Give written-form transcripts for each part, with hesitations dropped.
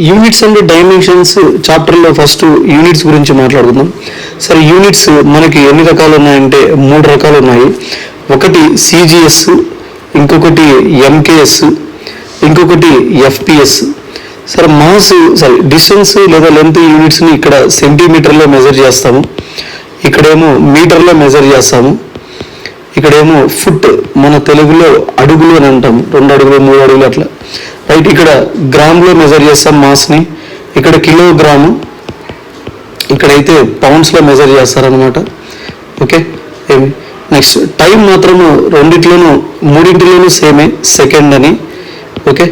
Units and dimensions చాప్టర్లో first units గురించి మాట్లాడుకుందాం. సరే, యూనిట్స్ మనకి ఎన్ని రకాలు ఉన్నాయంటే 3 రకాలు ఉన్నాయి. ఒకటి సిజిఎస్, ఇంకొకటి ఎంకేఎస్, ఇంకొకటి ఎఫ్పిఎస్. సరే, డిస్టెన్స్ లేదా లెంత్ యూనిట్స్ని ఇక్కడ సెంటీమీటర్లో మెజర్ చేస్తాము, ఇక్కడేమో మీటర్లో మెజర్ చేస్తాము, ఇక్కడేమో ఫుట్, మన తెలుగులో అడుగులు అని అంటాము, 2 అడుగులు 3 అడుగులు అట్లా, రైట్. ఇక్కడ గ్రామ్లో మెజర్ చేస్తాం మాస్ని, ఇక్కడ కిలోగ్రాము, ఇక్కడైతే పౌండ్స్లో మెజర్ చేస్తారనమాట. ఓకే, నెక్స్ట్ టైం మాత్రము మూడింటిలోనూ సేమే, సెకండ్ అని. ఓకే,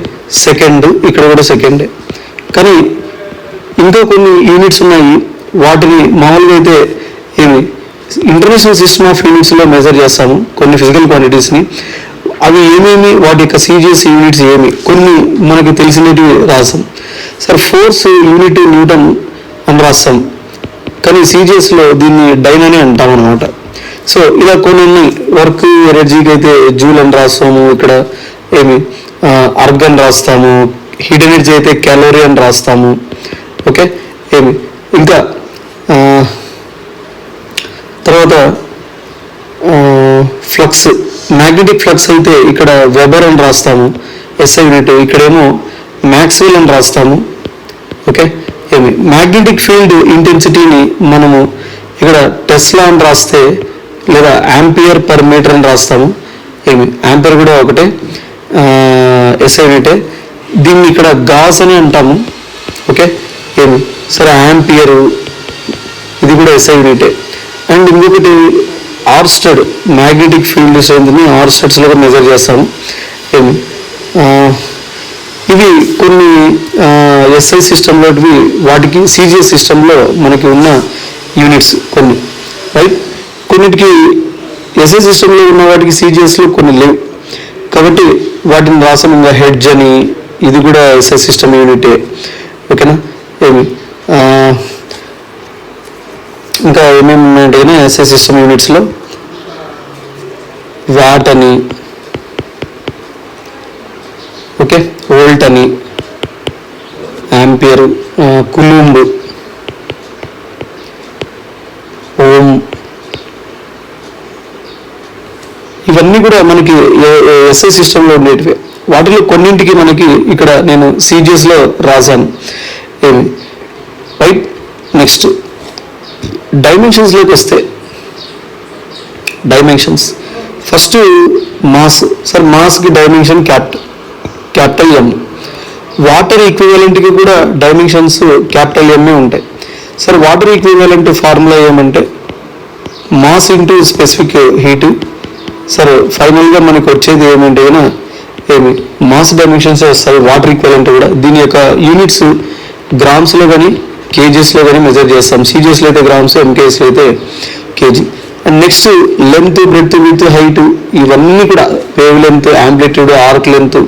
సెకండ్, ఇక్కడ కూడా సెకండే. కానీ ఇంకా కొన్ని యూనిట్స్ ఉన్నాయి, వాటిని మామూలుగా అయితే ఇంటర్నేషనల్ సిస్టమ్ ఆఫ్ యూనిట్స్లో మెజర్ చేస్తాము కొన్ని ఫిజికల్ క్వాంటిటీస్ని. అవి ఏమేమి, వాటి యొక్క సిజిఎస్ యూనిట్స్ ఏమి, కొన్ని మనకి తెలిసినవి రాస్తాం. సార్, ఫోర్స్ యూనిట్ న్యూటన్ అని రాస్తాం, కానీ సిజిఎస్లో దీన్ని డైన్ అని అంటాం అనమాట. సో ఇలా కొన్ని వర్క్ ఎనర్జీకి అయితే జూల్ అని రాస్తాము, ఇక్కడ అర్గ్ అని రాస్తాము, హీట్ ఎనర్జీ అయితే క్యాలోరీ అని రాస్తాము. ఓకే, ఇంకా తర్వాత ఫ్లక్స్, మ్యాగ్నెటిక్ ఫ్లక్స్ అయితే ఇక్కడ వెబర్ అని రాస్తాము, ఎస్ఐ యూనిట్. ఇక్కడేమో మ్యాక్స్వెల్ అని రాస్తాము. ఓకే, మ్యాగ్నెటిక్ ఫీల్డ్ ఇంటెన్సిటీని మనము ఇక్కడ టెస్లా అని రాస్తే, లేదా యాంపియర్ పర్ మీటర్ అని రాస్తాము. యాంపియర్ కూడా ఒకటే, ఎస్ఐ యూనిటే. దీన్ని ఇక్కడ గాస్ అని అంటాము. ఓకే, సరే, యాంపియర్ ఇది కూడా ఎస్ఐ యూనిటే. అండ్ ఇంకొకటి ఆర్స్టెడ్, మ్యాగ్నెటిక్ ఫీల్డ్ స్ట్రెంత్ని ఆర్స్టెడ్స్లో మెజర్ చేస్తాము. ఇవి కొన్ని ఎస్ఐ సిస్టంలో, వాటికి సిజిఎస్ సిస్టంలో మనకి ఉన్న యూనిట్స్ కొన్ని, రైట్. కొన్నిటికి ఎస్ఐ సిస్టంలో ఉన్న వాటికి సిజిఎస్లో కొన్ని లేవు, కాబట్టి వాటిని రాసాం. ఇంకా హెడ్జ్ అని, ఇది కూడా ఎస్ఐ సిస్టమ్ యూనిటే. ఓకేనా, ఇంకా ఏమేమి ఉన్నాయంటే ఎస్ఐ సిస్టమ్ యూనిట్స్లో వాట్ అని, ఓకే, వోల్ట్ అని, యాంపియర్, కులూంబ్, ఓం, ఇవన్నీ కూడా మనకి ఎస్ఐ సిస్టంలో ఉండేటివి. వాటిలో కొన్నింటికి మనకి ఇక్కడ నేను సిజిఎస్లో రాశాను. రైట్. నెక్స్ట్ డైమెన్షన్స్లోకి వస్తే, డైమెన్షన్స్ ఫస్ట్ మాస్. సార్, మాస్కి డైమెన్షన్ క్యాపిటల్ ఎం. వాటర్ ఈక్వివాలెంట్కి కూడా డైమెన్షన్స్ క్యాపిటల్ ఎంఏ ఉంటాయి. సార్, వాటర్ ఈక్వివాలెంట్ ఫార్ములా ఏమంటే mass into specific heat. Sir, ఫైనల్గా మనకు వచ్చేది ఏమంటే మాస్ డైమెన్షన్స్ వస్తాయి, వాటర్ ఈక్వివాలెంట్ కూడా. దీని యొక్క యూనిట్స్ గ్రామ్స్లో కానీ కేజీస్లో కానీ మెజర్ చేస్తాం. సిజిఎస్లో అయితే గ్రామ్స్, ఎంకేఎస్లో అయితే KG. And next length, breadth, width, height, ఇవన్నీ కూడా wave length, amplitude, arc length,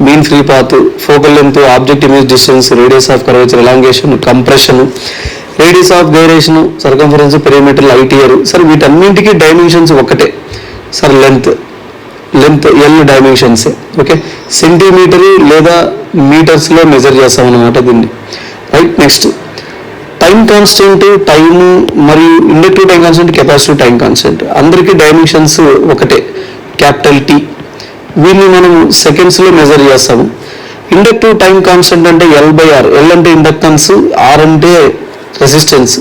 mean free path, focal length, object image distance, radius of curvature, elongation, compression, radius of gyration, circumference, perimeter, light year. Sir, వీటన్నింటికి dimensions ఒకటే. Sir, length L dimensions. Okay, centimetre లేదా మీటర్స్లో measure చేస్తామన్నమాట దీన్ని, right. Next time constant, time మరియు inductive time constant, capacitive time constant, అందరికీ dimensions ఒకటే, capital tea. వీటిని మనం సెకండ్స్లో మెజర్ చేస్తాము. ఇండక్టివ్ టైం కాన్స్టెంట్ అంటే L/R. ఎల్ అంటే ఇండక్టెన్స్, ఆర్ అంటే రెసిస్టెన్స్.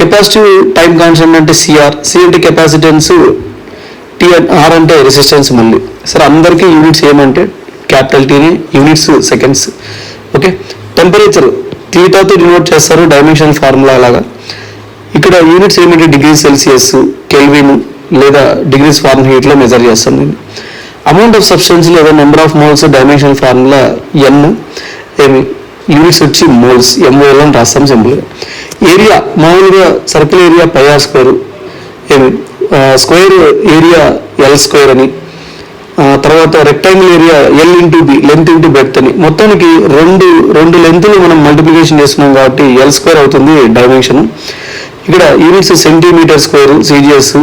కెపాసిటివ్ టైం కాన్స్టెంట్ అంటే సిఆర్. సి అంటే కెపాసిటెన్స్, టీ, ఆర్ అంటే రెసిస్టెన్స్ మళ్ళీ. సరే, అందరికీ యూనిట్స్ ఏమంటే క్యాపిటల్ టీని, యూనిట్స్ సెకండ్స్. ఓకే, టెంపరేచర్ థీటాతో డినోట్ చేస్తారు, డైమెన్షన్ ఫార్ములా లాగా. ఇక్కడ యూనిట్స్ ఏమిటి, డిగ్రీ సెల్సియస్, కెల్విన్ లేదా డిగ్రీస్ ఫారెన్హీట్లో మెజర్ చేస్తాం దీన్ని. అమౌంట్ ఆఫ్ సబ్స్టెన్స్ లేదా number of moles, dimension formula N. Units వచ్చి మోల్స్, ఎంఓఎల్ అని రాస్తాం సింపుల్గా. ఏరియా మామూలుగా circle area πr², square area L² అని. తర్వాత rectangle area L/B, length into breadth అని. మొత్తానికి రెండు లెంత్లు మనం మల్టిప్లికేషన్ చేస్తున్నాం కాబట్టి L² అవుతుంది డైమెన్షన్. ఇక్కడ units centimetre square CGS,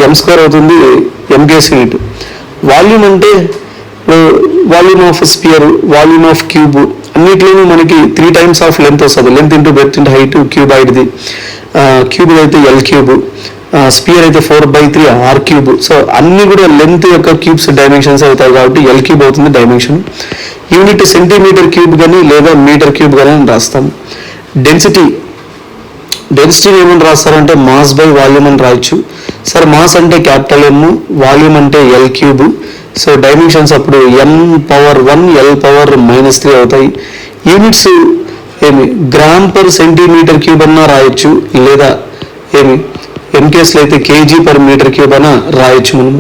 m² అవుతుంది ఎంకేఎస్ యూనిట్. వాల్యూమ్ అంటే ఇప్పుడు volume of sphere, volume of cube అన్నిట్లోనూ మనకి 3 times ఆఫ్ లెంత్ వస్తుంది. Length into breadth into height, cube హైట్ది. క్యూబ్ అయితే ఎల్ క్యూబ్, స్పియర్ అయితే 4/3 ఆర్ క్యూబ్. సో అన్ని కూడా లెంత్ యొక్క క్యూబ్స్ డైమెన్షన్స్ అవుతాయి కాబట్టి ఎల్ క్యూబ్ అవుతుంది డైమెన్షన్. యూనిట్ సెంటీమీటర్ క్యూబ్ కానీ లేదా మీటర్ క్యూబ్ కానీ రాస్తాం. డెన్సిటీని ఏమని రాస్తారంటే మాస్ బై వాల్యూమ్ అని రాయొచ్చు. సార్ మాస్ అంటే క్యాపిటల్ ఎమ్, వాల్యూమ్ అంటే ఎల్ క్యూబ్. సో డైమెన్షన్స్ అప్పుడు m⁻1 l⁻−3 అవుతాయి. యూనిట్స్ ఏమి గ్రామ్ పర్ సెంటీమీటర్ క్యూబ్ అన్నా రాయొచ్చు, లేదా ఏమి ఎంకేస్లో అయితే kg/m³ అన్నా రాయొచ్చు మనం.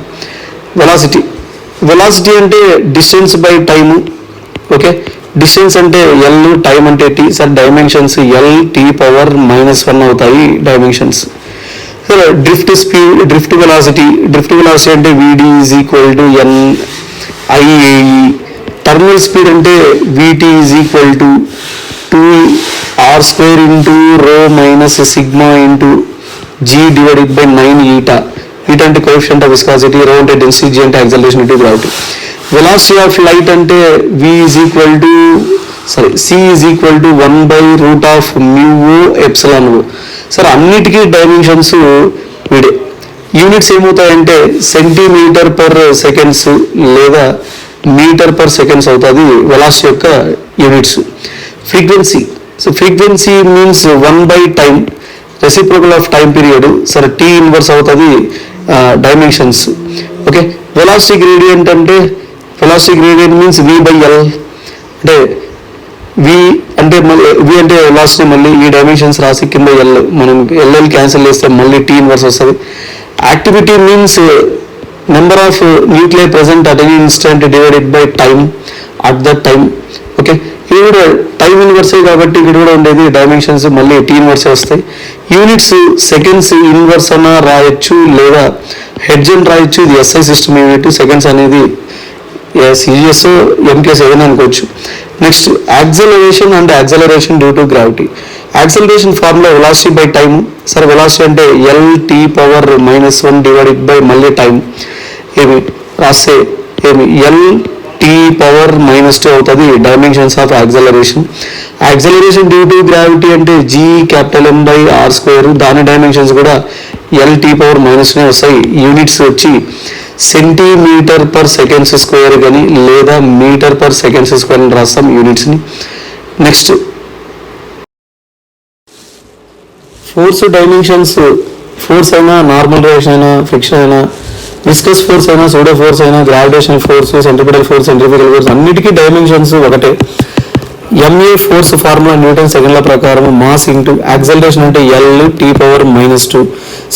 వెలాసిటీ అంటే distance by time. Okay, distance అంటే ఎల్, టైం అంటే టీ. సార్ డైమెన్షన్స్ l⁻⁻1 అవుతాయి డైమెన్షన్స్. సార్ డ్రిఫ్ట్ వెలాసిటీ అంటే VD = NIAE. టర్మినల్ స్పీడ్ అంటే VT = 2r² × ρ - sigma g/9 eta. Eta అంటే కోఎఫిషియంట్ ఆఫ్ విస్కాసిటీ, రో అంటే డెన్సిటీ, జీ అంటే acceleration to gravity. Velocity of light అంటే C = 1/√μ∈O. Sir అన్నిటికీ dimensions వీడే. యూనిట్స్ ఏమవుతాయంటే cm/s లేదా m/s అవుతుంది వెలాసిటీ యొక్క units. Frequency means 1/time, reciprocal of time period. సరే T ఇన్వర్స్ అవుతుంది dimensions. Okay, velocity gradient means V/L. అంటే వి అంటే వెలాసిటీ మళ్ళీ ఈ డైమెన్షన్స్ రాసి కింద ఎల్, మనం ఎల్ఎల్ క్యాన్సిల్ చేస్తే మళ్ళీ T ఇన్వర్స్ వస్తుంది. Activity means number of nuclear present at any instant divided by time at that time. Okay, ఇది కూడా టైం ఇన్వర్సే కాబట్టి ఇక్కడ కూడా ఉండేది డైమెన్షన్స్ మళ్ళీ T ఇన్వర్సే వస్తాయి. యూనిట్స్ సెకండ్స్ ఇన్వర్స్ అన్న రాయొచ్చు, లేదా హెడ్జ్ అని రాయొచ్చు. ఇది SI సిస్టమ్ యూనిట్. సెకండ్స్ అనేది సిజిఎస్, ఎంకేస్ ఏదైనా అనుకోవచ్చు. Next acceleration and acceleration due to gravity. Acceleration formula velocity by time. Sir velocity అంటే l⁻⁻1 డివైడెడ్ బై మళ్ళీ టైం. ఏమి రాస్తే ఏమి l⁻⁻2 అవుతుంది dimensions of acceleration. Acceleration due to gravity అంటే G⁻M/r². దాని డైమెన్షన్స్ కూడా l⁻⁻2 వస్తాయి. యూనిట్స్ వచ్చి cm/s² కానీ లేదా m/s² అని రాస్తాం యూనిట్స్ని. Next force dimensions. ఫోర్స్ అయినా, నార్మల్ రియాక్షన్ అయినా, ఫ్రిక్షన్ అయినా, విస్కస్ ఫోర్స్ అయినా, సోడో ఫోర్స్ అయినా, gravitational force, centripetal force, centrifugal force అన్నిటికీ డైమెన్షన్స్ ఒకటే. MA ఫోర్స్ ఫార్ములా న్యూటన్ సెకండ్ల ప్రకారం మాస్ ఇంటూ యాక్సలరేషన్ అంటే l⁻².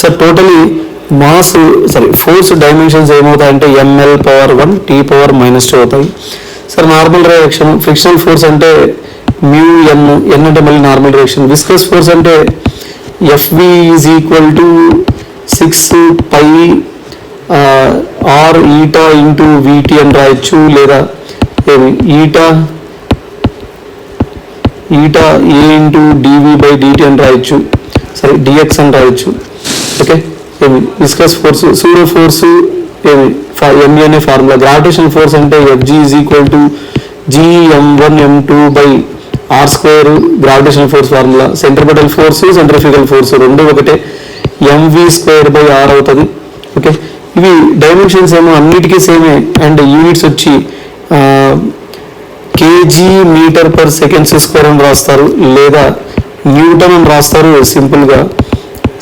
Sir totally force dimensions ఏమవుతాయంటే ml⁻1 T⁻² అవుతాయి. Sir normal reaction. Frictional force అంటే μN అంటే మళ్ళీ నార్మల్ రియాక్షన్. విస్కస్ ఫోర్స్ అంటే FV = 6πr eta into VT అని రాయొచ్చు, లేదా ఈటా A ఇంటూ dV/dt అని రాయొచ్చు. సరే dx అని రాయొచ్చు. Okay, viscous force. Pseudo force MA అనే ఫార్ములా. గ్రావిటేషన్ ఫోర్స్ అంటే FG = Gm1m2/r². Gravitation force formula. Centripetal force, centrifugal force రెండు ఒకటే, mv²/r అవుతుంది. ఓకే, ఇవి డైమెన్షన్స్ ఏమో అన్నిటికీ సేమే. అండ్ యూనిట్స్ వచ్చి kg/s² అని రాస్తారు, లేదా న్యూటన్ అని రాస్తారు సింపుల్గా.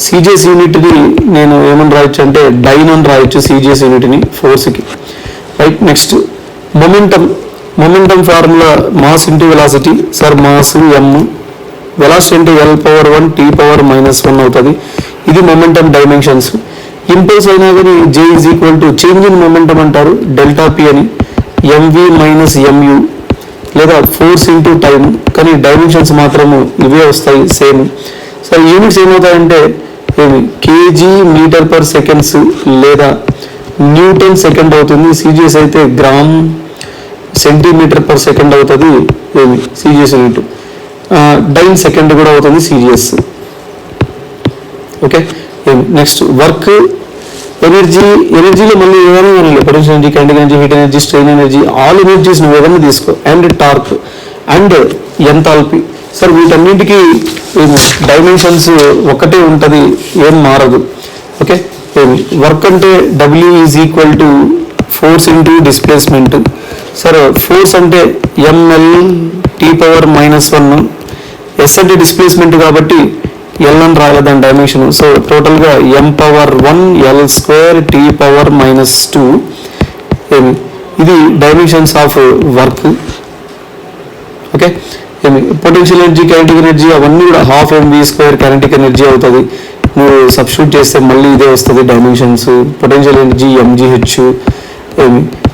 సిజిఎస్ యూనిట్ని నేను ఏమని రాయొచ్చు అంటే డైన్ అని రాయొచ్చు సిజిఎస్ యూనిట్ని ఫోర్స్కి. Right, next momentum formula mass into velocity. Sir mass m, velocity అంటే l⁻1 T⁻−1 అవుతుంది. ఇది మొమెంటం డైమెన్షన్స్. ఇంపల్స్ అయినా కానీ J = చేంజ్ ఇన్ మొమెంటం అంటారు, ΔP అని. MV - MU లేదా ఫోర్స్ ఇంటూ టైం, కానీ డైమెన్షన్స్ మాత్రము ఇవే వస్తాయి సేమ్. సో యూనిట్స్ ఏమవుతాయంటే kg/s లేదా న్యూటన్ సెకండ్ అవుతుంది. సిజిఎస్ అయితే గ్రామ్ సెంటీమీటర్/సెకండ్ అవుతుంది సిజిఎస్ యూనిట్. డైన్ సెకండ్ కూడా అవుతుంది సిజిఎస్. ఓకే, నెక్స్ట్ వర్క్ ఎనర్జీలో మళ్ళీ ఏదైనా కానీ potential energy, kinetic energy, heat energy, strain energy, all energies నువ్వు ఏదైనా తీసుకో. And torque and enthalpy. Sir వీటన్నింటికి డైమెన్షన్స్ ఒకటే ఉంటుంది, ఏం మారదు. ఓకే, వర్క్ అంటే W is equal to force into displacement. Sir force అంటే mL(T⁻⁻1). ఎస్ అంటే డిస్ప్లేస్మెంట్ కాబట్టి L అని రాయాలి దాని డైమెన్షన్. సో టోటల్గా m⁻1L²T⁻⁻2. ఇది dimensions of work. Okay, potential energy, kinetic energy అవన్నీ కూడా 12mv² కైనెటిక్ ఎనర్జీ అవుతుంది. నువ్వు సబ్స్టిట్యూట్ చేస్తే మళ్ళీ ఇదే వస్తుంది dimensions. Potential energy mgh.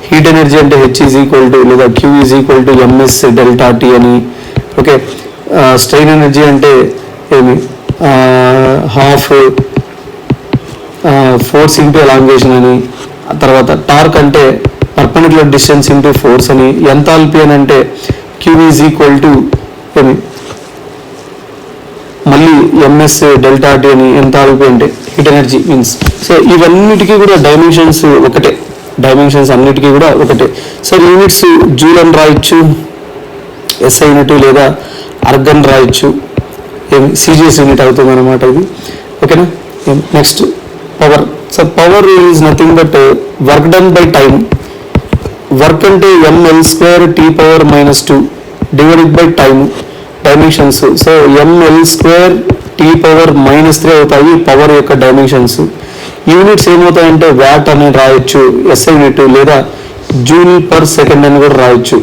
Heat energy అంటే H ఈజ్ ఈక్వల్ టు లేదా Q is equal to ms ΔT అని. ఓకే, స్ట్రెయిన్ ఎనర్జీ అంటే హాఫ్ ఫోర్స్ ఇంటూ ఎలాంగేషన్ అని. తర్వాత టార్క్ అంటే పర్పెండిక్యులర్ డిస్టెన్స్ ఇంటూ ఫోర్స్ అని. ఎంథాల్పీ అని అంటే Q ఈజ్ ఈక్వల్ టు మళ్ళీ ms ΔT అని. ఎంథాల్పీ అంటే హీట్ ఎనర్జీ మీన్స్. సో ఇవన్నిటికీ కూడా డైమెన్షన్స్ ఒకటే, డైమెన్షన్స్ అన్నిటికీ కూడా ఒకటే. సార్ యూనిట్స్ జూల్ అని రాయొచ్చు, SI యూనిట్ లేదా అర్గన్ రాయొచ్చు. CGS యూనిట్ అవుతుంది అనమాట ఇది. ఓకేనా. Next power. Sir power is nothing but work done by time. Work అంటే mL²T⁻⁻2 divided by time dimensions. So mL²T⁻⁻3 అవుతాయి పవర్ యొక్క డైమెన్షన్స్. యూనిట్స్ ఏమవుతాయంటే వాట్ అని రాయొచ్చు, SI యూనిట్ లేదా జూల్ పర్ సెకండ్ అని కూడా రాయొచ్చు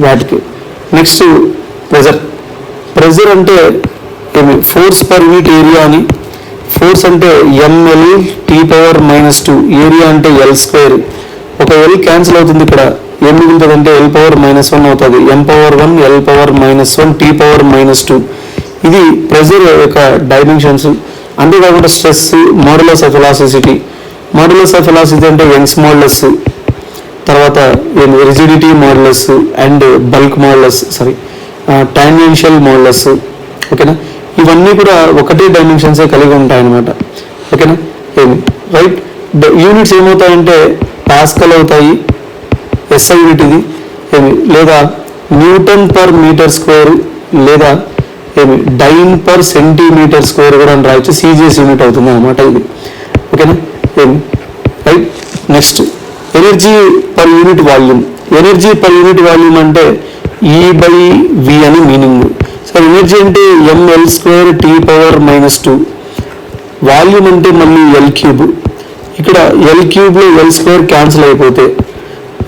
వాట్కి. Next pressure. ప్రెజర్ అంటే ఫోర్స్ పర్ యూనిట్ ఏరియా అని. ఫోర్స్ అంటే mL(T⁻⁻2). ఏరియా అంటే L². ఒక L క్యాన్సిల్ అవుతుంది, ఇక్కడ ఏం మిగులుతుంది అంటే L⁻⁻1 అవుతుంది. m⁻1 L⁻⁻1 T⁻⁻2. ఇది ప్రెజర్ యొక్క డైమెన్షన్స్. అంతేకాకుండా stress, modulus of elasticity. Modulus of elasticity అంటే యంగ్స్ మోడ్యులస్, తర్వాత rigidity modulus and bulk modulus, tangential modulus. ఓకేనా. ఇవన్నీ కూడా ఒకటే డైమెన్షన్సే కలిగి ఉంటాయి అన్నమాట. ఓకేనా. రైట్. యూనిట్స్ ఏమవుతాయంటే పాస్కల్ అవుతాయి, SI యూనిట్ ఇది. లేదా న్యూటన్ పర్ మీటర్ స్క్వేర్ లేదా డైన్ పర్ సెంటీమీటర్ స్క్వేర్ కూడా అని రాయొచ్చు. CGS యూనిట్ అవుతుంది అన్నమాట ఇది. ఓకేనా. Right. Next energy per unit volume. Energy per unit volume అంటే E/V అని మీనింగ్. సో ఎనర్జీ అంటే mL²T⁻⁻2. వాల్యూమ్ అంటే మళ్ళీ L3. ఇక్కడ L3లో L² క్యాన్సిల్ అయిపోతే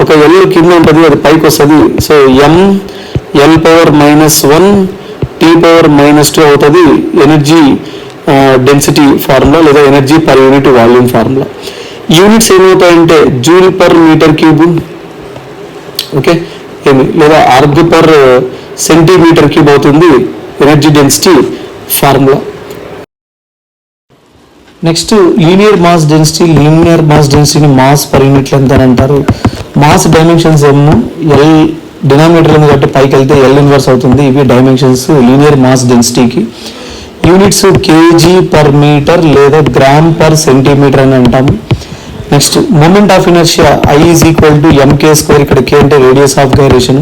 ఒక L కింద ఉంటుంది, అది పైకి వస్తుంది. సో mL⁻⁻1 T⁻⁻2 అవుతుంది ఎనర్జీ డెన్సిటీ ఫార్ములా లేదా energy per unit volume formula. Units ఏమవుతాయంటే joule per metre cube. Okay, లేదా అర్గ్ పర్ సెంటీమీటర్ క్యూబ్ అవుతుంది energy density formula. Next linear mass density. Linear mass డెన్సిటీని మాస్ పర్ యూనిట్ లెంత్ అని అంటారు. Mass dimensions ఏమో L denominator ఉంది కాబట్టి పైకి వెళ్తే L ఇన్వర్స్ అవుతుంది. ఇవి డైమెన్షన్స్ లీనియర్ మాస్ డెన్సిటీకి. యూనిట్స్ kg/మీటర్ లేదా గ్రామ్ పర్ సెంటీమీటర్ అని అంటాము. Next moment of inertia I is equal to mk². ఇక్కడ k అంటే radius of gyration.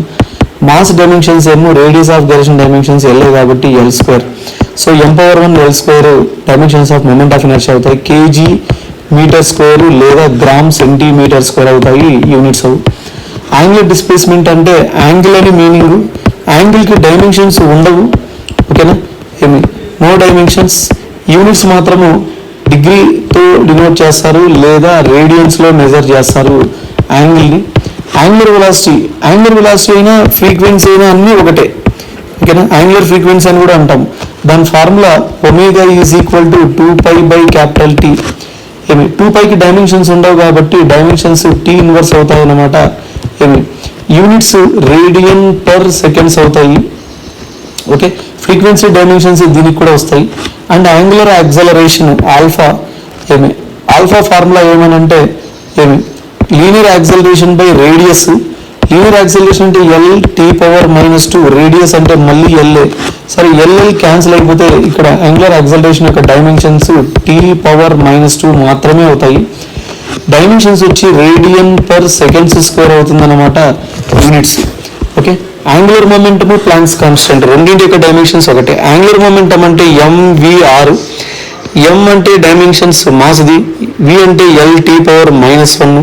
Mass dimensions ఏమో radius of gyration dimensions L కాబట్టి L². సో m⁻1 L² dimensions of moment of inertia అవుతాయి. kg/మీటర్² లేదా గ్రామ్ సెంటీమీటర్² అవుతాయి యూనిట్స్ అవు. యాంగులర్ డిస్ప్లేస్మెంట్ అంటే యాంగిల్ అని మీనింగ్. యాంగిల్కి డైమెన్షన్స్ ఉండవు. ఓకేనా. No dimensions. యూనిట్స్ మాత్రము డిగ్రీతో డినోట్ చేస్తారు లేదా రేడియన్స్లో మెజర్ చేస్తారు యాంగిల్ని. Angular velocity. యాంగులర్ వెలాసిటీ అయినా ఫ్రీక్వెన్సీ అయినా అన్నీ ఒకటే. ఓకేనా. యాంగులర్ ఫ్రీక్వెన్సీ అని కూడా అంటాం. దాని formula omega is equal to 2π/T. 2πకి డైమెన్షన్స్ ఉండవు కాబట్టి డైమెన్షన్స్ T ఇన్వర్స్ అవుతాయి అన్నమాట. యూనిట్స్ రేడియన్ పర్ సెకండ్స్ అవుతాయి. ఓకే. ఫ్రీక్వెన్సీ డైమెన్షన్స్ దీనికి కూడా వస్తాయి. And angular acceleration alpha. Alpha formula ఏమనంటే linear acceleration by radius linear acceleration అంటే ఎల్ టీ పవర్ -2, రేడియస్ అంటే మళ్ళీ ఎల్ఏ. సరే ఎల్ఎల్ క్యాన్సిల్ అయిపోతే ఇక్కడ యాంగులర్ యాక్సిలరేషన్ యొక్క డైమెన్షన్స్ టీ పవర్ -2 మాత్రమే అవుతాయి. డైమెన్షన్స్ వచ్చి రేడియన్ పర్ సెకండ్స్ స్క్వేర్ అవుతుంది అన్నమాట units. Okay, angular momentum Planck's constant రెండింటి యొక్క డైమెన్షన్స్ ఒకటే. యాంగులర్ మొమెంటం అంటే ఎంవిఆర్, ఎం అంటే డైమెన్షన్స్ మాస్ది, వి అంటే ఎల్ టీ పవర్ -1,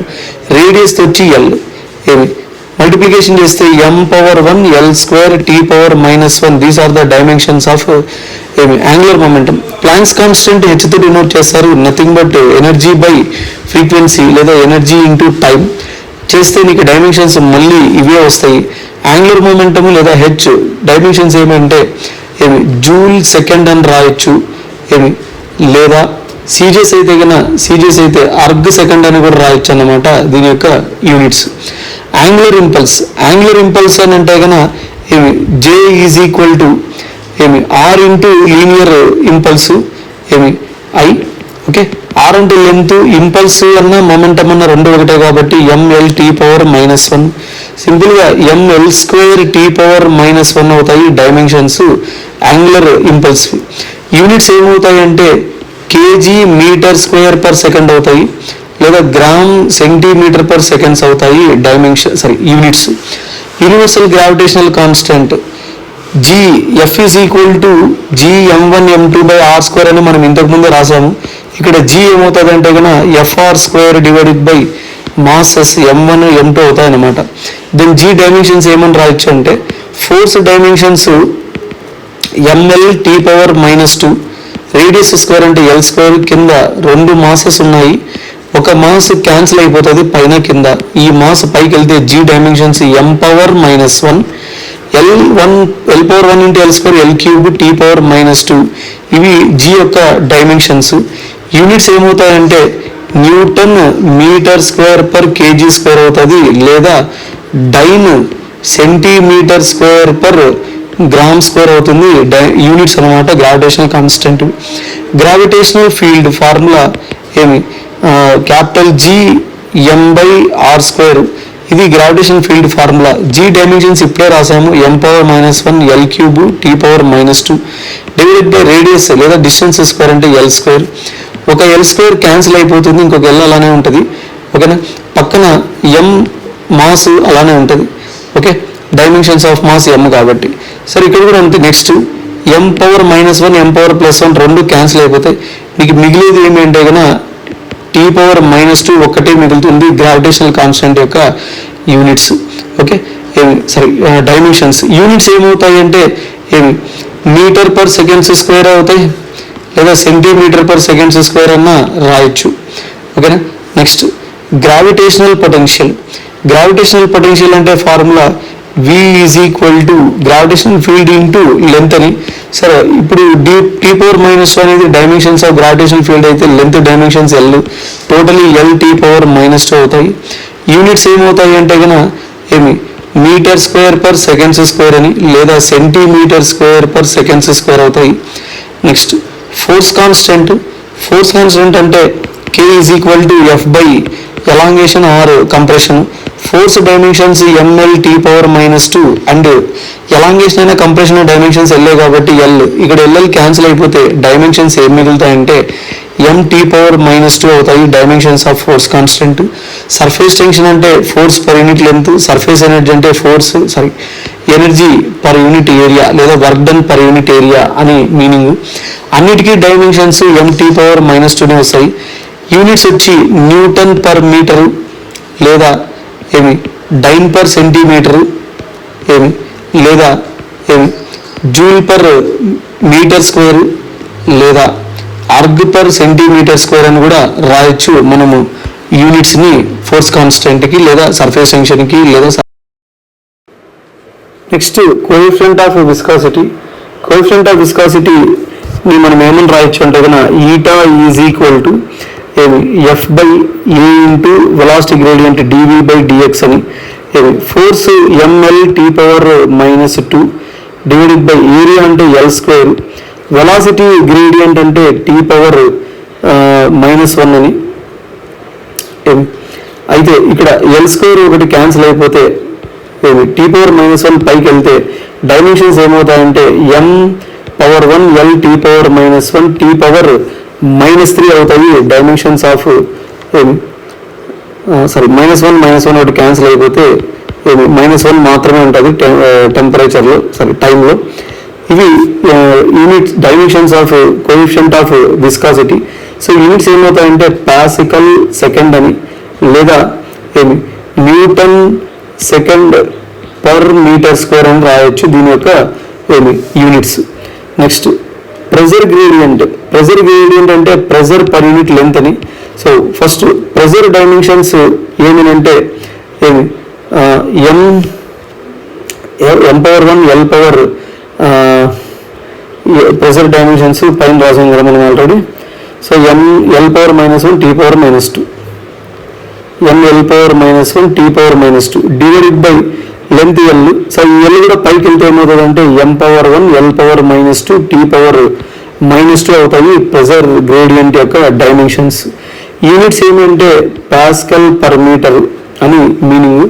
రేడియస్ వచ్చి ఎల్. ఏమి మల్టిప్లికేషన్ చేస్తే M power 1 L square T power -1, these are the dimensions of ఏమి angular momentum. Planck's constant H తో డినోట్ చేస్తారు, nothing but energy by frequency లేదా ఎనర్జీ ఇంటూ టైం చేస్తే నీకు dimensions మళ్ళీ ఇవే వస్తాయి. యాంగులర్ మొమెంటము లేదా హెచ్ డైమెన్షన్స్ ఏమంటే ఏమి జూల్ సెకండ్ అని రాయొచ్చు, ఏమి లేదా సీజెస్ అయితే కన్నా సీజెస్ అయితే అర్గ్ సెకండ్ అని కూడా రాయొచ్చు అన్నమాట దీని యొక్క యూనిట్స్. యాంగులర్ ఇంపల్స్ అని అంటే కన్నా ఏమి జే ఈజ్ ఈక్వల్ టు ఏమి ఆర్ ఇంటూ లీనియర్ ఇంపల్స్ ఏమి ఐ. ఓకే, ఆర్ అంటే లెంత్, ఇంపల్స్ అన్న మొమెంటం అన్న రెండు ఒకటే కాబట్టి ఎంఎల్ టీ పవర్ -1, సింపుల్గా ఎంఎల్ స్క్వేర్ టీ పవర్ -1 అవుతాయి డైమెన్షన్స్ యాంగులర్ ఇంపల్స్. యూనిట్స్ ఏమవుతాయి అంటే KG metre square per second అవుతాయి, లేదా గ్రామ్ సెంటీమీటర్ పర్ సెకండ్స్ అవుతాయి units. Universal gravitational constant G F is equal to G m1m2/r² అని మనం ఇంతకుముందే రాసాము. ఇక్కడ జీ ఏమవుతుంది అంటే కనుక FR² divided by masses m1 m2 అవుతాయి అన్నమాట. దెన్ జీ డైమెన్షన్స్ ఏమని రాయొచ్చు అంటే force dimensions ML T power -2, radius square అంటే ఎల్ స్క్వేర్, కింద రెండు మాసెస్ ఉన్నాయి, ఒక మాస్ క్యాన్సిల్ అయిపోతుంది పైన కింద, ఈ మాస్ పైకి వెళ్తే G dimensions m power -1, L power 1 into L square L cube T power -2, ఇవి జీ యొక్క డైమెన్షన్స్. యూనిట్స్ ఏమవుతాయంటే newton metre square per KG square అవుతుంది, లేదా dyne centimetre square per gram square అవుతుంది యూనిట్స్ అనమాట gravitational constant. Gravitational field formula ఏమి capital G m/r², ఇది gravitation field formula. G dimensions ఇప్పుడే రాసాము, m power -1 L cube T power -2 divided by radius లేదా distance square అంటే L square. ఒక L square cancel అయిపోతుంది, ఇంకొక ఎల్ అలానే ఉంటుంది. ఓకేనా, పక్కన m మాస్ అలానే ఉంటుంది. Okay, dimensions of mass m కాబట్టి. సరే ఇక్కడ కూడా ఉంటుంది. Next m power -1 m power +1 రెండు క్యాన్సిల్ అయిపోతాయి, మీకు మిగిలేది ఏమంటే కనుక టీ పవర్ -2 ఒక్కటే మిగులుతుంది గ్రావిటేషనల్ కాన్స్టెంట్ యొక్క యూనిట్స్. ఓకే, సరే డైమెన్షన్స్. యూనిట్స్ ఏమవుతాయి అంటే ఏమి మీటర్ పర్ సెకండ్స్ స్క్వేర్ అవుతాయి, లేదా సెంటీమీటర్ పర్ సెకండ్స్ స్క్వేర్ అన్న రాయొచ్చు. ఓకేనా, నెక్స్ట్ గ్రావిటేషనల్ పొటెన్షియల్ అంటే formula V is equal to gravitational field into length అని. సరే, ఇప్పుడు టీ పవర్ -2 అనేది డైమెన్షన్స్ ఆఫ్ గ్రావిటేషనల్ ఫీల్డ్ అయితే length dimensions L, totally L T power -2 అవుతాయి. యూనిట్స్ ఏమవుతాయి అంటే కనుక ఏమి metre square per seconds square అని, లేదా centimetre square per seconds square అవుతాయి. నెక్స్ట్ ఫోర్స్ కాన్స్టెంట్ అంటే K is equal to F by elongation or compression. Force dimensions ML T power -2 and elongation అయినా కంప్రెషన్ డైమెన్షన్స్ ఎల్ఏ కాబట్టి L, ఇక్కడ L L cancel అయిపోతే dimensions ఏం మిగులుతాయంటే m టీ పవర్ -2 అవుతాయి dimensions of force constant. Surface tension అంటే force per unit length, surface energy అంటే ఎనర్జీ పర్ యూనిట్ ఏరియా లేదా work done per unit area అని మీనింగ్. అన్నిటికీ డైమెన్షన్స్ m టీ పవర్ -2 వస్తాయి. యూనిట్స్ వచ్చి న్యూటన్ పర్ మీటరు, లేదా ఏమి డైన్ పర్ సెంటీమీటరు, ఏమి లేదా ఏమి జూల్ పర్ మీటర్ స్క్వేర్, లేదా అర్గ్ పర్ సెంటీమీటర్ స్క్వేర్ అని కూడా రాయొచ్చు మనము యూనిట్స్ని ఫోర్స్ కాన్స్టెంట్కి లేదా సర్ఫేస్ టెన్షన్కి లేదా. నెక్స్ట్ కోఎఫిషియంట్ ఆఫ్ విస్కాసిటీని మనం ఏమని రాయొచ్చు అంటే కనుక eta is equal to F by A into velocity gradient dV/dx అని. Force ML T power -2 divided by area అంటే ఎల్ స్క్వేర్, వెలాసిటీ గ్రేడియంట్ అంటే టీ పవర్ -1 అని. అయితే ఇక్కడ ఎల్ స్క్వేర్ ఒకటి క్యాన్సిల్ అయిపోతే టీ పవర్ -1 పైకి వెళ్తే డైమెన్షన్స్ ఏమవుతాయంటే m⁻1 l T power -1 T power -3 అవుతాయి డైమెన్షన్స్ ఆఫ్ -1 ఒకటి క్యాన్సిల్ అయిపోతే -1 మాత్రమే ఉంటుంది టెంపరేచర్లో టైంలో. ఇవి units dimensions of coefficient of viscosity. So units ఏమవుతాయంటే పాస్కల్ సెకండ్ అని లేదా newton second per metre square అని రాయొచ్చు దీని యొక్క units. Next pressure gradient. Pressure gradient అంటే ప్రెజర్ పర్ యూనిట్ లెంత్ అని. సో ఫస్ట్ ప్రెజర్ డైమెన్షన్స్ ఏమిటంటే m⁻1 l power pressure dimensions పైన రాసాం కదా మనం already. So l power -1 t power -2 l power -1 t power -2 divided by length l. So ఈ l కూడా పైకి వెళ్తే ఏమవుతుందంటే m⁻1 l power -2 t power -2 అవుతాయి ప్రెజర్ గ్రేడియంట్ యొక్క డైమెన్షన్స్. యూనిట్స్ ఏమంటే పాస్కల్ పర్ మీటర్ అని meaning.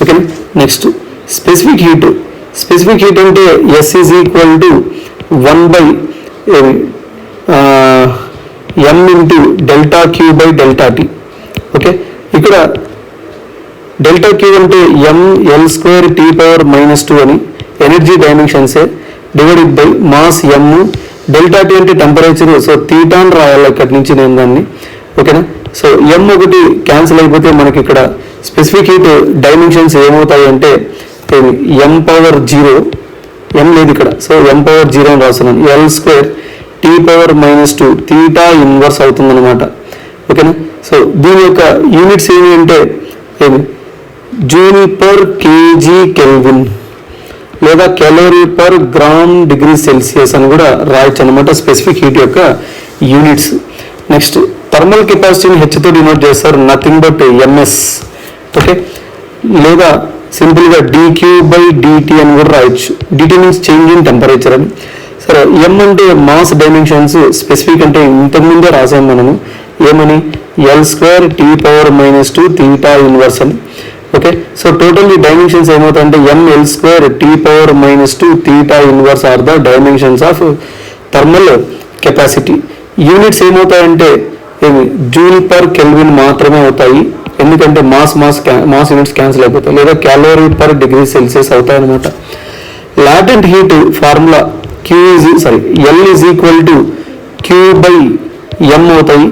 Okay. Next specific heat. Specific heat అంటే S is equal to 1/m into delta Q by delta T. Okay. ఇక్కడ delta Q అంటే ml² t power -2 అని energy డైమెన్షన్సే divided by mass m. Delta T అంటే temperature. So theta అని రాయాలి ఇక్కడి నుంచి నేను దాన్ని. ఓకేనా. సో m ఒకటి క్యాన్సిల్ అయిపోతే మనకి ఇక్కడ స్పెసిఫిక్ హీట్ డైమెన్షన్స్ ఏమవుతాయి అంటే m⁻0 m లేదు ఇక్కడ. సో m⁻0 అని రాస్తున్నాను. l² t power -2 theta inverse అవుతుందన్నమాట. ఓకేనా. సో దీని యొక్క యూనిట్స్ ఏమి అంటే జూల్ పర్ కేజీ కెల్విన్ లేదా calorie per gram degree Celsius అని కూడా రాయొచ్చు అనమాట స్పెసిఫిక్ హీట్ యొక్క యూనిట్స్. నెక్స్ట్ థర్మల్ కెపాసిటీని హెచ్తో డినోట్ చేస్తారు, నథింగ్ బట్ ms. ఓకే. లేదా సింపుల్గా dQ/dt అని కూడా రాయొచ్చు. dt means change in temperature అని. సరే m అంటే మాస్ డైమెన్షన్స్. స్పెసిఫిక్ అంటే ఇంతకుముందే రాసాం మనము ఏమని l² t power -2 theta inverse అని. ఓకే. సో టోటల్ ఈ డైమెన్షన్స్ ఏమవుతాయంటే ml² t power -2 theta inverse are the dimensions of thermal capacity. Units ఏమవుతాయంటే జూల్ పర్ కెల్విన్ మాత్రమే అవుతాయి, ఎందుకంటే మాస్ యూనిట్స్ క్యాన్సిల్ అయిపోతాయి, లేదా క్యాలరీ పర్ డిగ్రీ సెల్సియస్ అవుతాయి అనమాట. Latent heat formula L is equal to Q/m అవుతాయి.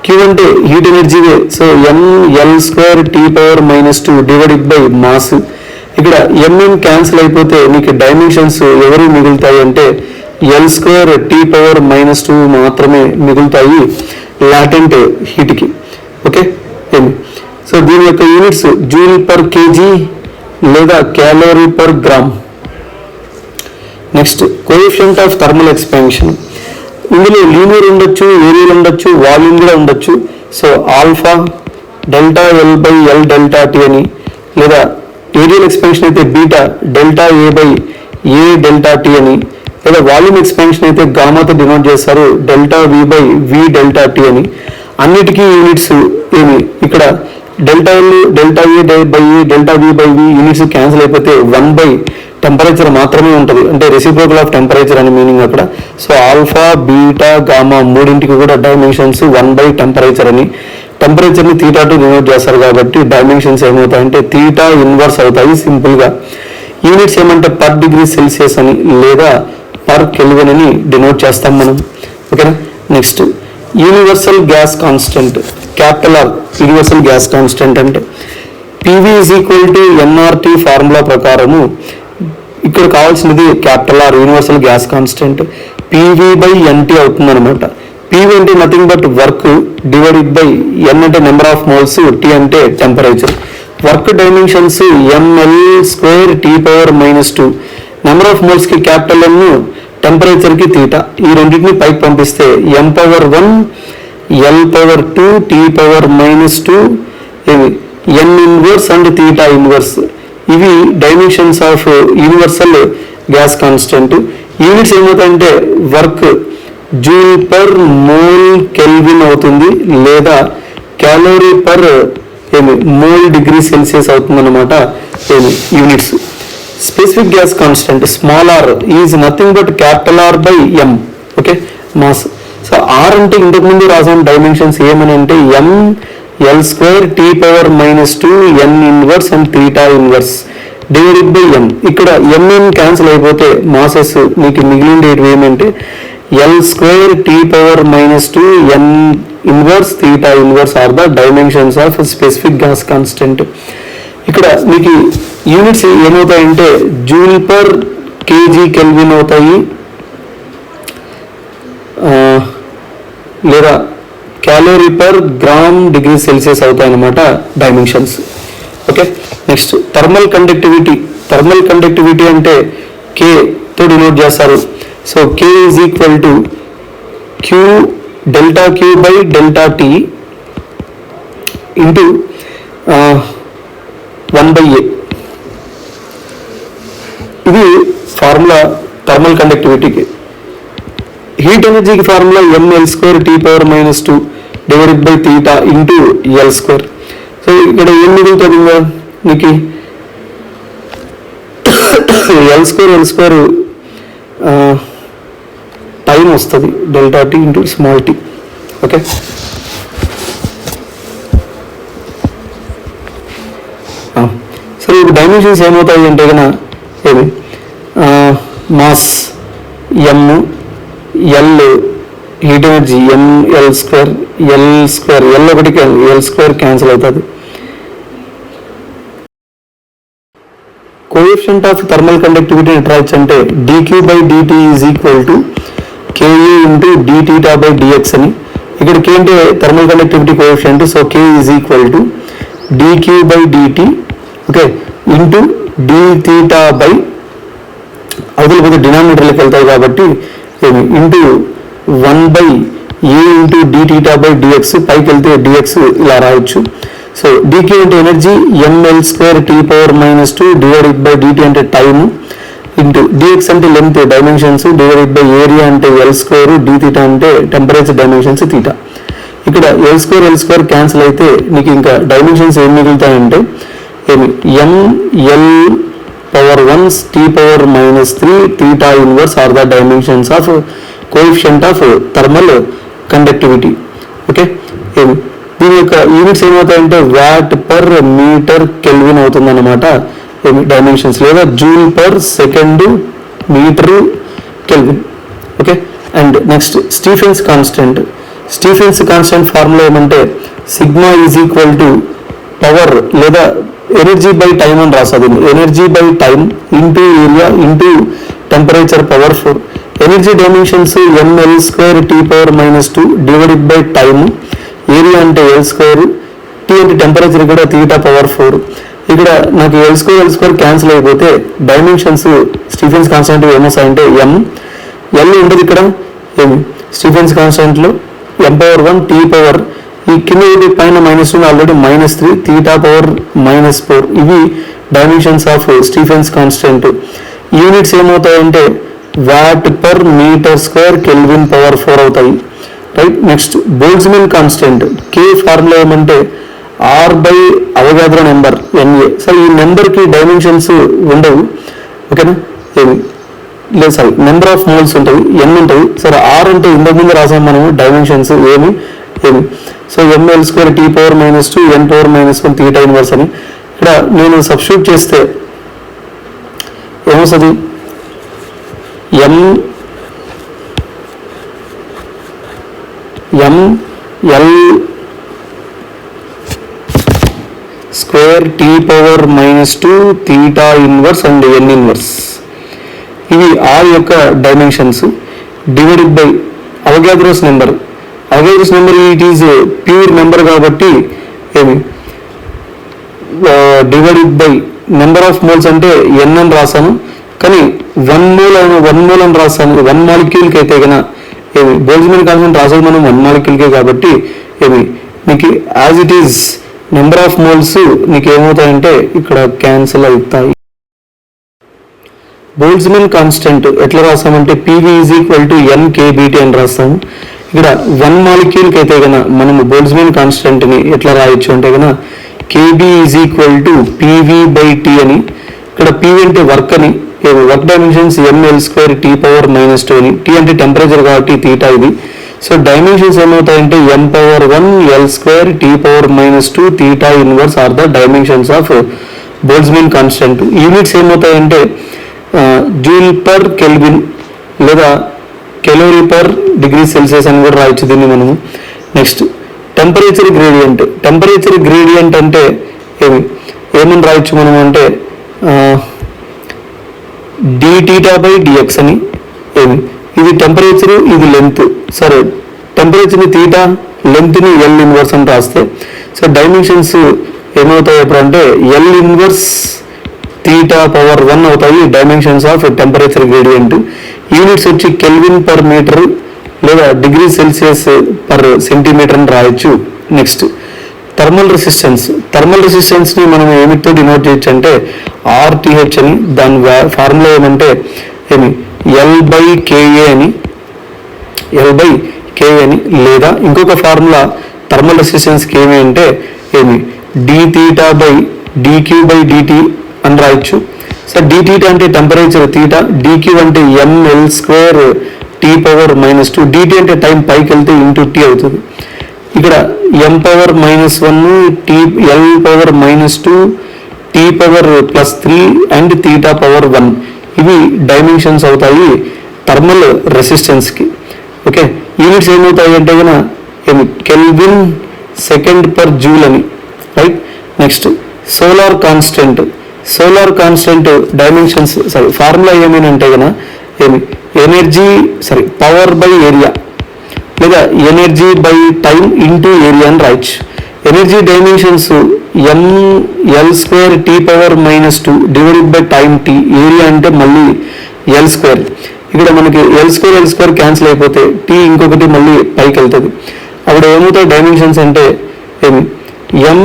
Q అంటే హీట్ ఎనర్జీవే. So ml² t power -2 divided by mass. ఇక్కడ m క్యాన్సిల్ అయిపోతే మీకు డైమెన్షన్స్ ఎవరు మిగులుతాయి అంటే l² t పవర్ -2 మాత్రమే మిగులుతాయి లాటెంట్ హీట్కి. ఓకే. సో దీని యొక్క యూనిట్స్ జూల్ పర్ కేజీ లేదా calorie per gram. Next coefficient of thermal expansion. ఇందులో లీనియర్ ఉండొచ్చు, ఏరియల్ ఉండొచ్చు, వాల్యూమ్ కూడా ఉండొచ్చు. So alpha delta L/L delta T అని, లేదా ఏరియల్ ఎక్స్పాన్షన్ అయితే beta delta A/A delta T అని, లేదా వాల్యూమ్ ఎక్స్పాన్షన్ అయితే గామాతో డినోట్ చేస్తారు డెల్టా V/V డెల్టా టీ అని. అన్నిటికీ యూనిట్స్ ఏమి ఇక్కడ delta L delta A/A delta V/V units cancel అయిపోతే 1/, టెంపరేచర్ మాత్రమే ఉంటుంది, అంటే రెసిప్రోకల్ ఆఫ్ టెంపరేచర్ అని మీనింగ్ అక్కడ. సో ఆల్ఫా బీటా గామా మూడింటికి కూడా డైమెన్షన్స్ 1/, టెంపరేచర్ అని. టెంపరేచర్ని తీటాతో డినోట్ చేస్తారు కాబట్టి డైమెన్షన్స్ ఏమవుతాయంటే తీటా ఇన్వర్స్ అవుతాయి సింపుల్గా. యూనిట్స్ ఏమంటే పర్ డిగ్రీ సెల్సియస్ అని లేదా పర్ కెల్విన్ అని డినోట్ చేస్తాం మనం. ఓకేనా. Next universal gas constant. Capital R universal gas constant అంటే PV is equal to nRT ఫార్ములా ప్రకారము ఇక్కడ కావాల్సినది capital R universal gas constant PV/NT అవుతుంది అనమాట. PV అంటే nothing but work divided by N అంటే నెంబర్ ఆఫ్ మోల్స్, T అంటే temperature. Work dimensions ml² t power -2. Number of మోల్స్కి క్యాపిటల్ N, టెంపరేచర్కి తీటా. ఈ రెండింటిని పైకి పంపిస్తే m⁻1 l/2 t power -2 N inverse and theta inverse. ఇవి dimensions of universal gas constant. Units ఏమవుతాయంటే work joule per mole kelvin అవుతుంది, లేదా calorie per mole degree Celsius అవుతుంది అనమాట units. Specific gas constant small R is nothing but capital R by M. Okay, mass. So R అంటే ఇంతకుముందు రాసాం dimensions ఏమని అంటే M L square T power -2 N inverse and theta inverse divided by M. ఇక్కడ MN cancel అయిపోతే masses మీకు మిగిలిండేటివి ఏమంటే L square T power -2 N inverse theta inverse are the dimensions of specific gas constant. ఇక్కడ మీకు units ఏమవుతాయంటే joule per KG kelvin అవుతాయి, లేదా calorie per gram degree Celsius అవుతాయి అన్నమాట dimensions. Okay, next thermal conductivity. Thermal conductivity అంటే K తో denote చేస్తారు. So K is equal to Q delta Q by delta T into 1/A. ఇది formula thermal కండక్టివిటీకి. Heat ఎనర్జీకి formula ML square T power -2 divided by theta into L square. So ఇక్కడ ఏం మిగులుతుంది ఇంకా మీకు ఎల్ స్క్వేర్ టైం వస్తుంది delta T into small T. Okay, సరే ఇప్పుడు డైమెన్షన్స్ ఏమవుతాయి అంటే కన్నా ఏమి mass M, L heat energy ML square, L ఒకటికి ఎల్ స్క్వేర్ క్యాన్సిల్ అవుతుంది. Coefficient of thermal conductivity attracts అంటే dq బై dt is equal to ke into dθ by dx అని. ఇక్కడ k అంటే thermal conductivity coefficient. So k is equal to dq బై dt okay into dθ by అవతల పోతే డినామినేటర్లోకి వెళ్తాయి కాబట్టి into 1/a into dθ by dx, పైకి వెళ్తే dx ఇలా రాయొచ్చు. సో dq అంటే energy ML square T power -2 divided by dt అంటే టైమ్ ఇంటూ dx అంటే length dimensions divided by area అంటే ఎల్ స్క్వేర్, dθ అంటే టెంపరేచర్ డైమెన్షన్స్ థీటా. ఇక్కడ ఎల్ స్క్వేర్ క్యాన్సిల్ అయితే నీకు ఇంకా డైమెన్షన్స్ ఏం మిగులుతాయంటే ML power 1 T power -3 theta inverse are the dimensions of coefficient of thermal conductivity. Okay, దీని యొక్క యూనిట్స్ ఏమవుతాయంటే వాట్ పర్ మీటర్ కెల్విన్ అవుతుంది అన్నమాట డైమెన్షన్స్, లేదా joule per second metre kelvin. Okay, and next Stefan's constant formula ఏమంటే sigma is equal to power లేదా energy by time అని రాస్తుంది. Energy by time into area into temperature power 4. Energy dimensions ML square T power -2 divided by time, area అంటే L square, T అంటే temperature కూడా theta power 4. ఇక్కడ నాకు L square cancel అయిపోతే dimensions Stefan's constant ఏమొస్తాయంటే L ఉంటుంది ఇక్కడ Stephens కాన్స్టెంట్లో m/1 tea power, ఈ కింద పైన -2 ఆల్రెడీ -3 థీటా పవర్ -4. ఇవి dimensions of Stefan's constant. Units ఏమవుతాయంటే watt per metre square kelvin power 4 అవుతాయి. Right, next Boltzmann constant K formula ఏమంటే R by Avogadro number NA. Sir ఈ నెంబర్కి డైమెన్షన్స్ ఉండవు. ఓకేనా, లేదు సార్ నెంబర్ ఆఫ్ మోల్స్ ఉంటుంది, ఎన్ ఉంటుంది. సార్ ఆర్ అంటే ఇంతకుముందు రాసాం మనము డైమెన్షన్స్ ఏమి. So ML square T power -2 N power -1 theta inverse అని. ఇక్కడ నేను సబ్స్టిట్యూట్ చేస్తే ఏమొస్తుంది L square T power -2 theta inverse and N inverse. ఇవి ఆర్ యొక్క dimensions divided by Avogadro's number. It is pure number కాబట్టి divided by number of moles అంటే N అని రాసాను, కానీ 1 మోల్ అని రాసాను. 1 మాలిక్యూల్కి అయితే కన్నా బోల్ట్జ్మన్ కాన్స్టెంట్ రాసేది మనం 1 మాలిక్యూల్కే కాబట్టి మీకు as it is number of moles నీకు ఏమవుతాయంటే ఇక్కడ క్యాన్సిల్ అవుతాయి. బోల్ట్జ్మన్ కాన్స్టెంట్ ఎట్లా రాస్తామంటే PV is equal to NKBT అని రాస్తాము. ఇక్కడ 1 మాలిక్యూల్కి అయితే కన్నా మనము బోల్ట్జ్మన్ కాన్స్టెంట్ని ఎట్లా రాయొచ్చు అంటే కన్నా KB is equal to PV by T అని, ఇక్కడ పీవీ అంటే వర్క్ అని, work dimensions ML square T power minus 2 అని, టీ అంటే టెంపరేచర్ కాబట్టి తీటా ఇది. సో డైమెన్షన్స్ ఏమవుతాయంటే M power 1 L square T power minus 2 theta inverse are the dimensions of Boltzmann constant. Units ఏమవుతాయంటే జూల్ పర్ కెల్విన్ లేదా calorie per degree Celsius అని కూడా రాయొచ్చు దీన్ని మనము. Next temperature gradient. Temperature gradient అంటే ఏమని రాయొచ్చు మనం అంటే dθ బై dx అని. ఇది టెంపరేచర్, ఇది లెంత్. సరే, టెంపరేచర్ని తీటా, లెంత్ని ఎల్ ఇన్వర్స్ అని రాస్తే సో డైమెన్షన్స్ ఏమవుతాయి ఎప్పుడు అంటే ఎల్ ఇన్వర్స్ తీటా పవర్ 1 అవుతాయి dimensions of temperature gradient. Units వచ్చి కెల్విన్ పర్ మీటర్ లేదా డిగ్రీ సెల్సియస్ పర్ సెంటీమీటర్ అని రాయొచ్చు. Next thermal resistance. థర్మల్ రెసిస్టెన్స్ని మనం ఏమిటితో డినోట్ చేయొచ్చు అంటే ఆర్టీహెచ్ అని. దాని ఫార్ములా ఏమంటే ఎల్ బై కేఏ అని, లేదా ఇంకొక ఫార్ములా థర్మల్ రెసిస్టెన్స్కి ఏమి అంటే D theta by DQ by DT అని రాయొచ్చు. సో డి తీటా అంటే టెంపరేచర్ తీటా, డిక్యూ అంటే ML square T power minus 2, DT అంటే టైం పైకి వెళ్తే ఇంటూ టీ అవుతుంది. ఇక్కడ M power minus 1 T, L power minus 2 T power plus 3 and theta power 1 ఇవి డైమెన్షన్స్ అవుతాయి థర్మల్ రెసిస్టెన్స్కి. ఓకే, యూనిట్స్ ఏమవుతాయి అంటే కనుక కెల్విన్ సెకండ్ పర్ జూల్ అని, right. Next solar constant. Solar constant dimensions formula ఏమేనంటే కనుక ఎనర్జీ పవర్ బై ఏరియా లేదా energy by time into area అని రాయొచ్చు. Energy dimensions ML square T power minus 2 divided by time T. Area అంటే మళ్ళీ L square. ఇక్కడ మనకి L square cancel అయిపోతే టీ ఇంకొకటి మళ్ళీ పైకి వెళ్తుంది. అప్పుడు ఏమవుతాయి డైమెన్షన్స్ అంటే M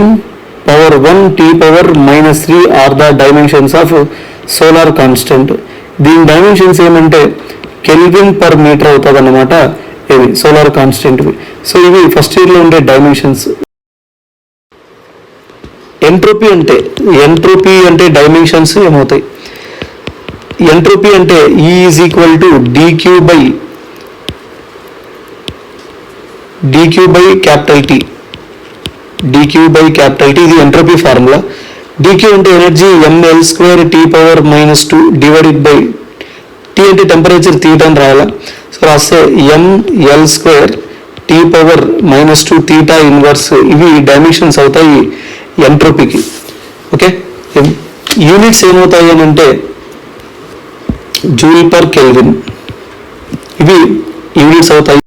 power 1 T power minus 3 are the dimensions of solar constant. దీని డైమెన్షన్స్ ఏమంటే కెల్విన్ పర్ మీటర్ అవుతుంది అన్నమాట సోలార్ కాన్స్టెంట్. సో ఇవి ఫస్ట్ ఇయర్లో ఉండే డైమెన్షన్స్. ఎంట్రోపీ అంటే డైమెన్షన్స్ ఏమవుతాయి. ఎంట్రోపీ అంటే E is equal to DQ by capital T. ఇది ఎంట్రోపీ ఫార్ములా. డిక్యూ అంటే energy ML square T power minus 2 divided by T అంటే టెంపరేచర్ తీటా అని రాయాలా. సో రాస్తే ML square T power minus 2 theta inverse ఇవి dimensions అవుతాయి ఎంట్రోపీకి. Okay, units ఏమవుతాయి అని అంటే జూల్ పర్ కెల్విన్ ఇవి యూనిట్స్ అవుతాయి.